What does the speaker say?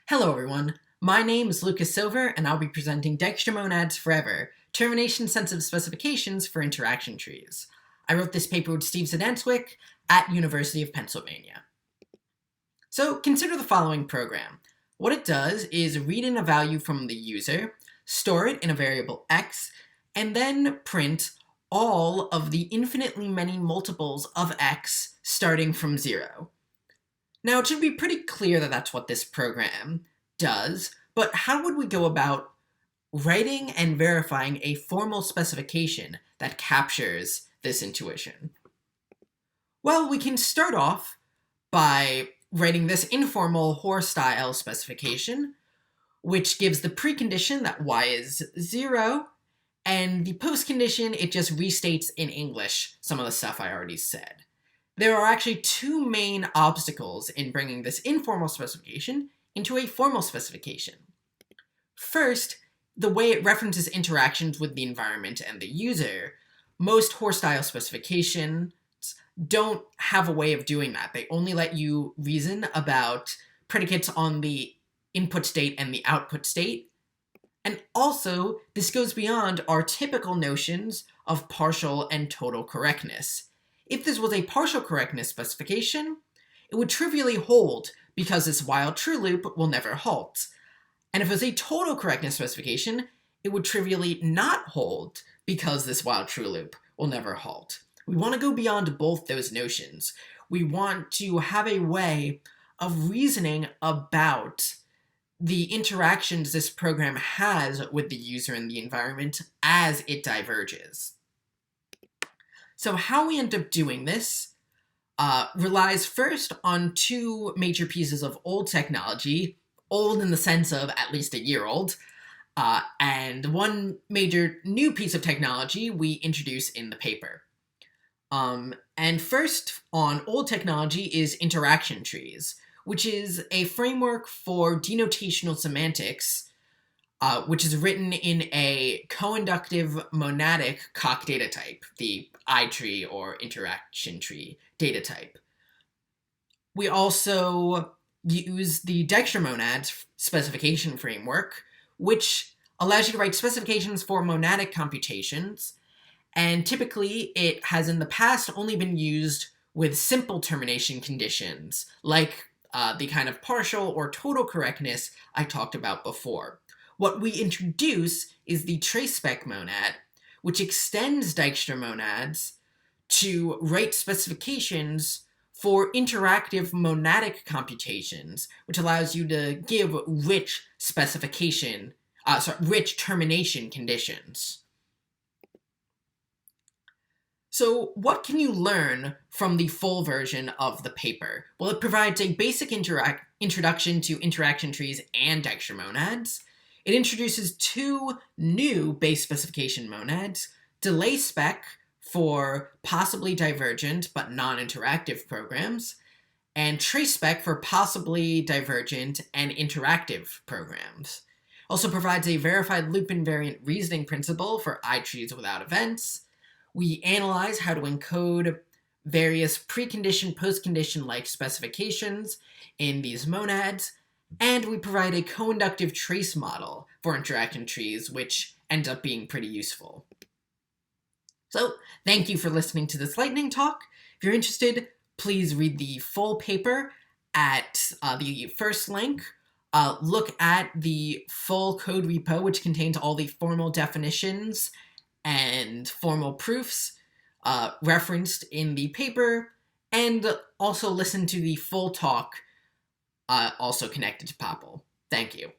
Hello everyone, my name is Lucas Silver and I'll be presenting Dijkstra Monads Forever, Termination-Sensitive Specifications for Interaction Trees. I wrote this paper with Steve Zdancewic at University of Pennsylvania. So consider the following program. What it does is read in a value from the user, store it in a variable x, and then print all of the infinitely many multiples of x starting from 0. Now, it should be pretty clear that that's what this program does, but how would we go about writing and verifying a formal specification that captures this intuition? Well, we can start off by writing this informal Hoare-style specification, which gives the precondition that y is 0, and the postcondition, it just restates in English some of the stuff I already said. There are actually two main obstacles in bringing this informal specification into a formal specification. First, the way it references interactions with the environment and the user. Most Hoare-style specifications don't have a way of doing that. They only let you reason about predicates on the input state and the output state. And also, this goes beyond our typical notions of partial and total correctness. If this was a partial correctness specification, it would trivially hold because this while true loop will never halt. And if it was a total correctness specification, it would trivially not hold because this while true loop will never halt. We want to go beyond both those notions. We want to have a way of reasoning about the interactions this program has with the user and the environment as it diverges. So how we end up doing this relies first on two major pieces of old technology, old in the sense of at least a year old, and one major new piece of technology we introduce in the paper. And first on old technology is interaction trees, which is a framework for denotational semantics, which is written in a co-inductive monadic Coq data type, the I-tree or interaction tree data type. We also use the Dijkstra Monads specification framework, which allows you to write specifications for monadic computations, and typically it has in the past only been used with simple termination conditions, like the kind of partial or total correctness I talked about before. What we introduce is the trace-spec monad, which extends Dijkstra monads to write specifications for interactive monadic computations, which allows you to give rich rich termination conditions. So what can you learn from the full version of the paper? Well, it provides a basic introduction to interaction trees and Dijkstra monads. It introduces two new base specification monads, delay spec for possibly divergent but non-interactive programs, and trace spec for possibly divergent and interactive programs. Also provides a verified loop invariant reasoning principle for I-trees without events. We analyze how to encode various precondition, postcondition-like specifications in these monads, and we provide a co-inductive trace model for interaction trees, which ends up being pretty useful. So, thank you for listening to this lightning talk. If you're interested, please read the full paper at the first link. Look at the full code repo, which contains all the formal definitions and formal proofs referenced in the paper, and also listen to the full talk also connected to POPL. Thank you.